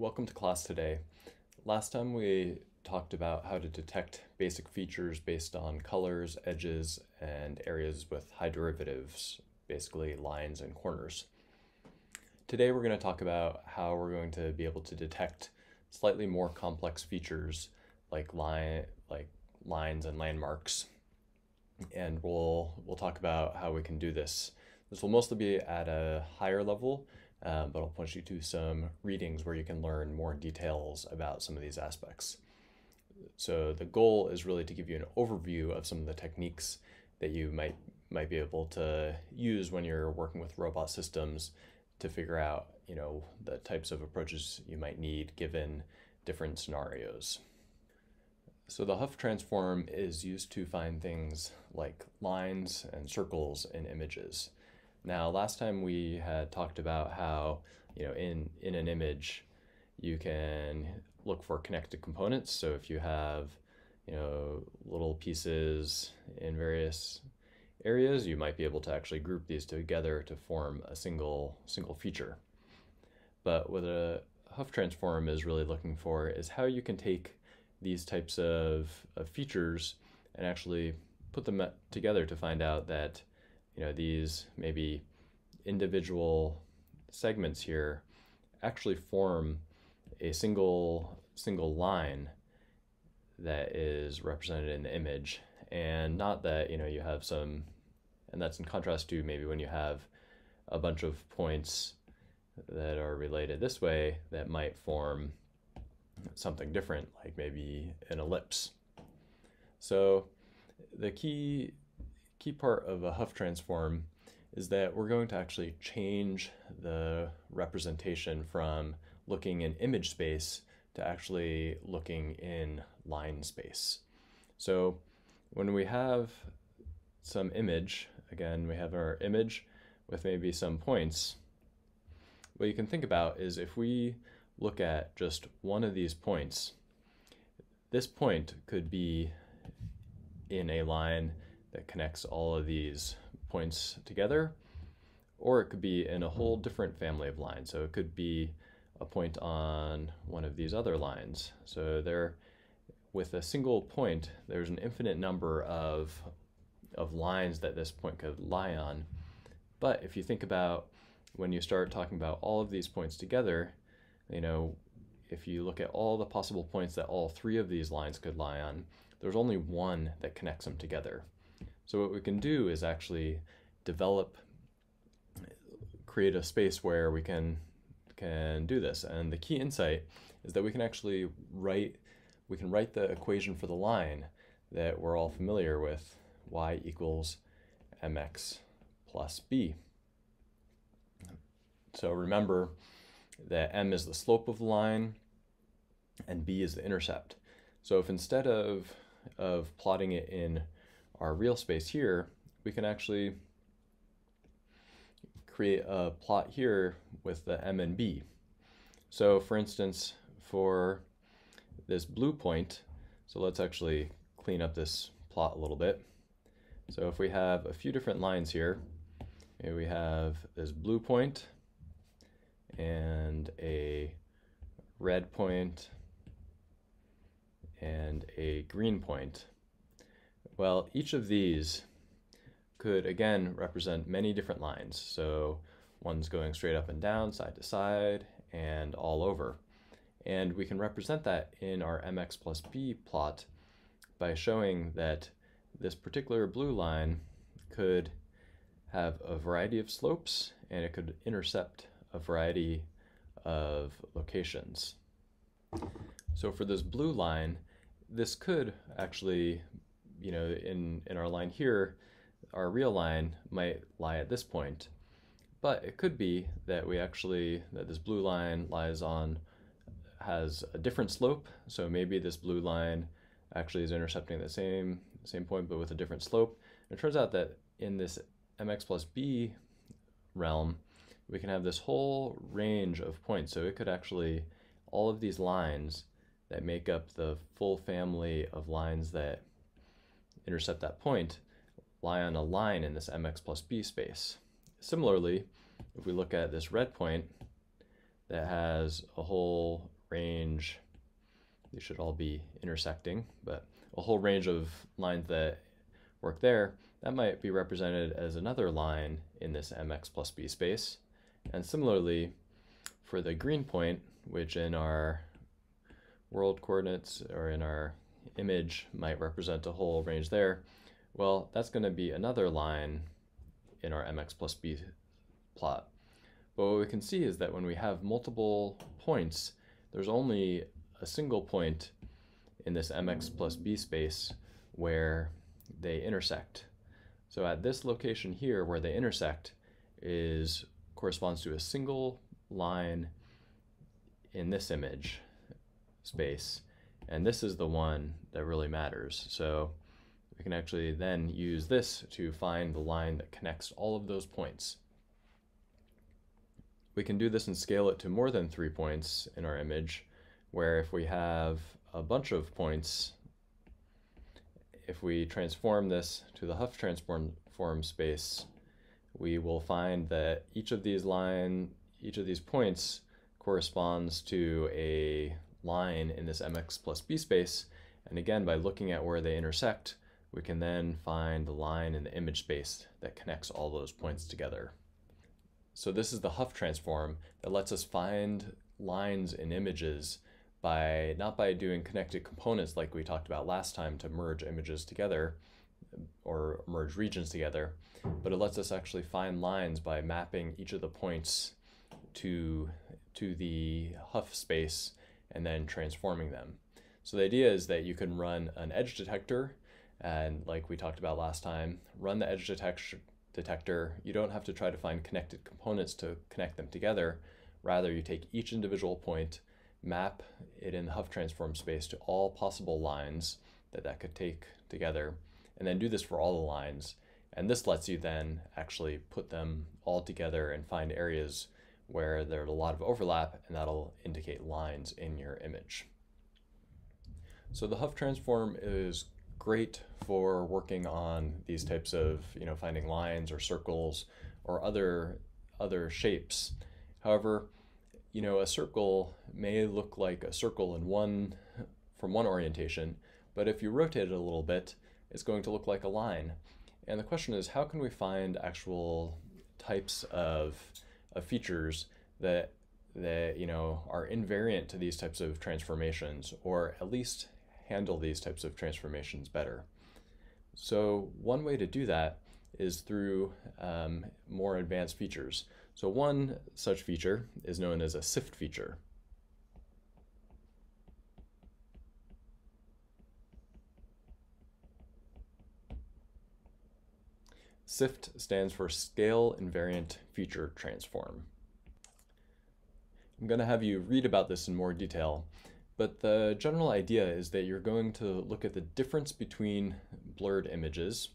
Welcome to class today. Last time we talked about how to detect basic features based on colors, edges, and areas with high derivatives, basically lines and corners. Today we're going to talk about how we're going to be able to detect slightly more complex features like lines and landmarks. And we'll talk about how we can do this. This will mostly be at a higher level, but I'll point you to some readings where you can learn more details about some of these aspects. So the goal is really to give you an overview of some of the techniques that you might be able to use when you're working with robot systems to figure out, the types of approaches you might need given different scenarios. So the Huff transform is used to find things like lines and circles in images. Now, last time we had talked about how, in an image, you can look for connected components. So if you have, little pieces in various areas, you might be able to actually group these together to form a single feature. But what a Huff transform is really looking for is how you can take these types of features and actually put them together to find out that these maybe individual segments here actually form a single line that is represented in the image, and not that you have some, and that's in contrast to maybe when you have a bunch of points that are related this way that might form something different, like maybe an ellipse. So the key part of a Huff transform is that we're going to actually change the representation from looking in image space to actually looking in line space. So when we have some image, again, we have our image with maybe some points, what you can think about is if we look at just one of these points, this point could be in a line that connects all of these points together, or it could be in a whole different family of lines. So it could be a point on one of these other lines. So with a single point, there's an infinite number of lines that this point could lie on. But if you think about when you start talking about all of these points together, if you look at all the possible points that all three of these lines could lie on, there's only one that connects them together. So what we can do is actually create a space where we can do this. And the key insight is that we can actually write the equation for the line that we're all familiar with, y equals mx plus b. So remember that m is the slope of the line and b is the intercept. So if instead of plotting it in our real space here, we can actually create a plot here with the m and b. So for instance, for this blue point, so let's actually clean up this plot a little bit. So if we have a few different lines here, maybe we have this blue point and a red point and a green point. Well, each of these could again represent many different lines. So one's going straight up and down, side to side, and all over. And we can represent that in our mx plus b plot by showing that this particular blue line could have a variety of slopes and it could intercept a variety of locations. So for this blue line, this could actually, in our line here, our real line might lie at this point. But it could be that that this blue line has a different slope. So maybe this blue line actually is intercepting the same point, but with a different slope. And it turns out that in this mx plus b realm, we can have this whole range of points. So it could actually, all of these lines that make up the full family of lines that intercept that point lie on a line in this mx plus b space. Similarly, if we look at this red point that has a whole range, these should all be intersecting, but a whole range of lines that work there, that might be represented as another line in this mx plus b space. And similarly, for the green point, which in our world coordinates or in our image might represent a whole range there, well, that's going to be another line in our mx plus b plot. But what we can see is that when we have multiple points, there's only a single point in this mx plus b space where they intersect. So at this location here where they intersect corresponds to a single line in this image space, and this is the one that really matters. So we can actually then use this to find the line that connects all of those points. We can do this and scale it to more than 3 points in our image, where if we have a bunch of points, if we transform this to the Huff transform space, we will find that each of these points corresponds to a line in this mx plus b space. And again, by looking at where they intersect, we can then find the line in the image space that connects all those points together. So this is the Huff transform that lets us find lines in images not by doing connected components like we talked about last time to merge images together or merge regions together, but it lets us actually find lines by mapping each of the points to the Huff space and then transforming them. So the idea is that you can run an edge detector, and like we talked about last time, run the edge detector. You don't have to try to find connected components to connect them together. Rather, you take each individual point, map it in the Huff transform space to all possible lines that could take together, and then do this for all the lines. And this lets you then actually put them all together and find areas where there's a lot of overlap, and that'll indicate lines in your image. So the Huff transform is great for working on these types of, finding lines or circles or other shapes. However, a circle may look like a circle from one orientation, but if you rotate it a little bit, it's going to look like a line. And the question is, how can we find actual types of features that are invariant to these types of transformations, or at least handle these types of transformations better? So one way to do that is through more advanced features. So one such feature is known as a SIFT feature. SIFT stands for Scale Invariant Feature Transform. I'm going to have you read about this in more detail, but the general idea is that you're going to look at the difference between blurred images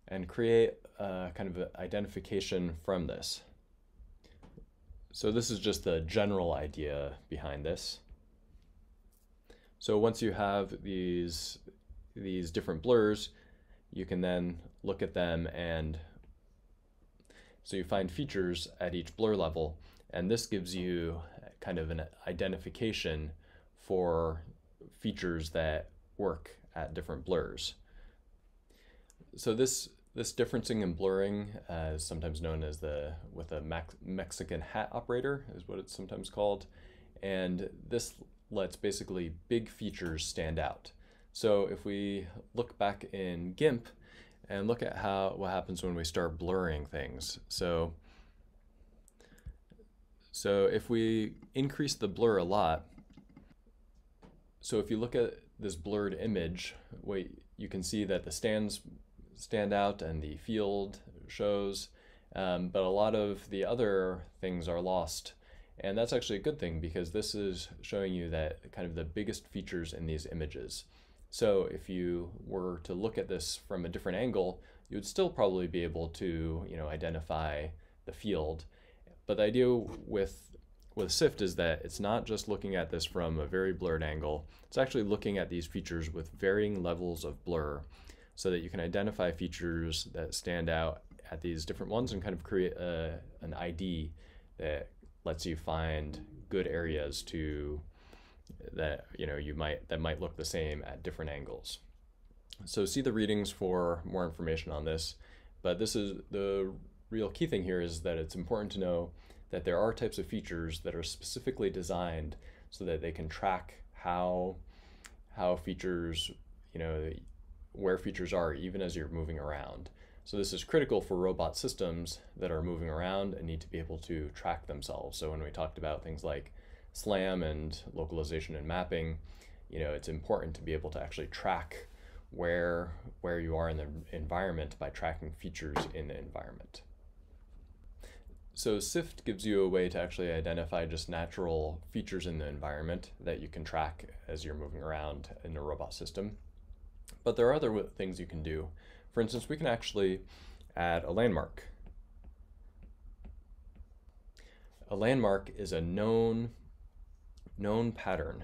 and create a kind of an identification from this. So this is just the general idea behind this. So once you have these different blurs, you can then look at them, and so you find features at each blur level, and this gives you kind of an identification for features that work at different blurs. So this differencing and blurring is sometimes known as with a Mexican hat operator is what it's sometimes called, and this lets basically big features stand out. So if we look back in GIMP and look at what happens when we start blurring things. So if we increase the blur a lot, so if you look at this blurred image, you can see that the stands stand out and the field shows, but a lot of the other things are lost. And that's actually a good thing, because this is showing you that kind of the biggest features in these images. So if you were to look at this from a different angle, you would still probably be able to, identify the field. But the idea with SIFT is that it's not just looking at this from a very blurred angle. It's actually looking at these features with varying levels of blur, so that you can identify features that stand out at these different ones and kind of create an ID that lets you find good areas to that that might look the same at different angles. So see the readings for more information on this, but this is the real key thing here, is that it's important to know that there are types of features that are specifically designed so that they can track how features, where features are even as you're moving around. So this is critical for robot systems that are moving around and need to be able to track themselves. So when we talked about things like SLAM and localization and mapping, it's important to be able to actually track where you are in the environment by tracking features in the environment. So SIFT gives you a way to actually identify just natural features in the environment that you can track as you're moving around in a robot system. But there are other things you can do. For instance, we can actually add a landmark. A landmark is a known pattern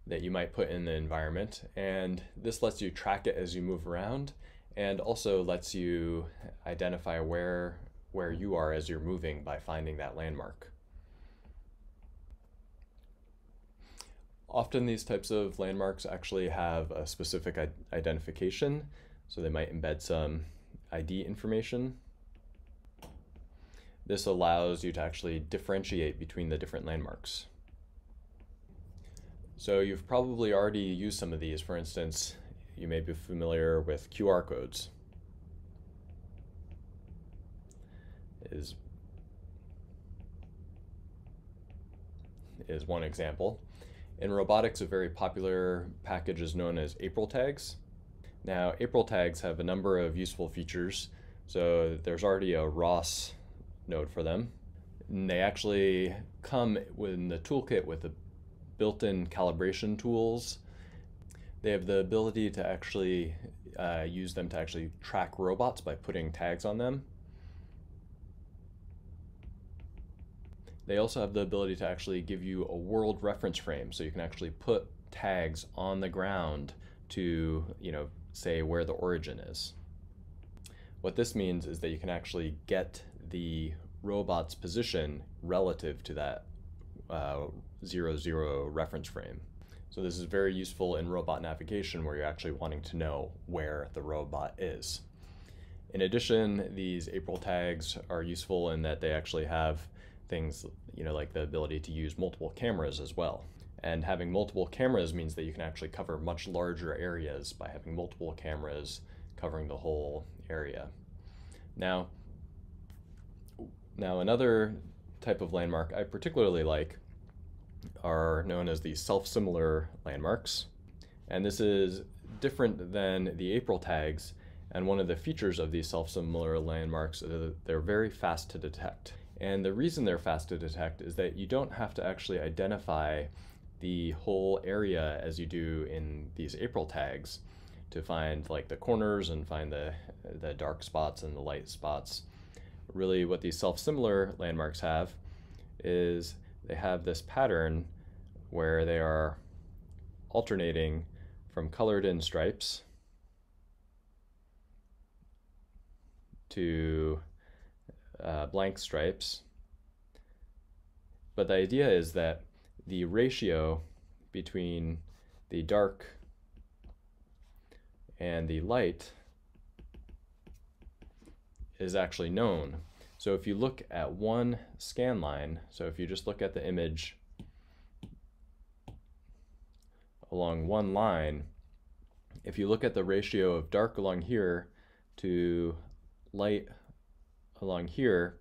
that you might put in the environment, and this lets you track it as you move around, and also lets you identify where you are as you're moving by finding that landmark. Often these types of landmarks actually have a specific identification, so they might embed some ID information. This allows you to actually differentiate between the different landmarks. So you've probably already used some of these. For instance, you may be familiar with QR codes. Is one example. In robotics, a very popular package is known as April tags. Now, April tags have a number of useful features. So there's already a ROS node for them. And they actually come in the toolkit with the built-in calibration tools. They have the ability to actually use them to actually track robots by putting tags on them. They also have the ability to actually give you a world reference frame, so you can actually put tags on the ground to, say where the origin is. What this means is that you can actually get the robot's position relative to that 0, reference frame. So this is very useful in robot navigation, where you're actually wanting to know where the robot is. In addition, these April tags are useful in that they actually have things, like the ability to use multiple cameras as well. And having multiple cameras means that you can actually cover much larger areas by having multiple cameras covering the whole area. Now another type of landmark I particularly like are known as the self-similar landmarks. And this is different than the April tags, and one of the features of these self-similar landmarks is that they're very fast to detect. And the reason they're fast to detect is that you don't have to actually identify the whole area as you do in these April tags to find like the corners and find the dark spots and the light spots. Really what these self-similar landmarks have is they have this pattern where they are alternating from colored in stripes to blank stripes. But the idea is that the ratio between the dark and the light is actually known. So if you look at one scan line, so if you just look at the image along one line, if you look at the ratio of dark along here to light along here,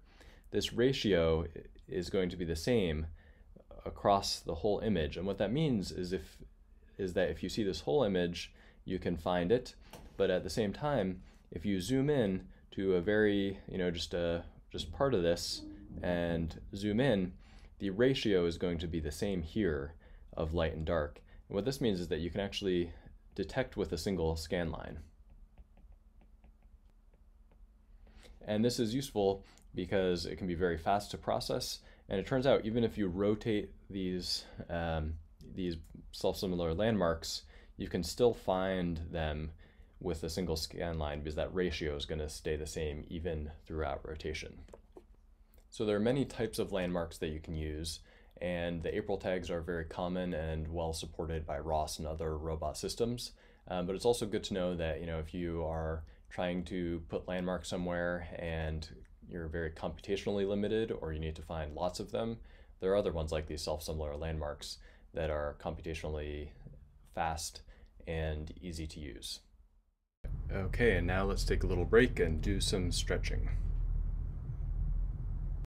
this ratio is going to be the same across the whole image. And what that means is that if you see this whole image, you can find it, but at the same time, if you zoom in to a very, just part of this and zoom in, the ratio is going to be the same here of light and dark. And what this means is that you can actually detect with a single scan line. And this is useful because it can be very fast to process, and it turns out even if you rotate these self-similar landmarks, you can still find them with a single scan line because that ratio is going to stay the same even throughout rotation. So there are many types of landmarks that you can use, And the April tags are very common and well supported by ROS and other robot systems. But it's also good to know that, if you are trying to put landmarks somewhere and you're very computationally limited, or you need to find lots of them, there are other ones like these self-similar landmarks that are computationally fast and easy to use. Okay, and now let's take a little break and do some stretching.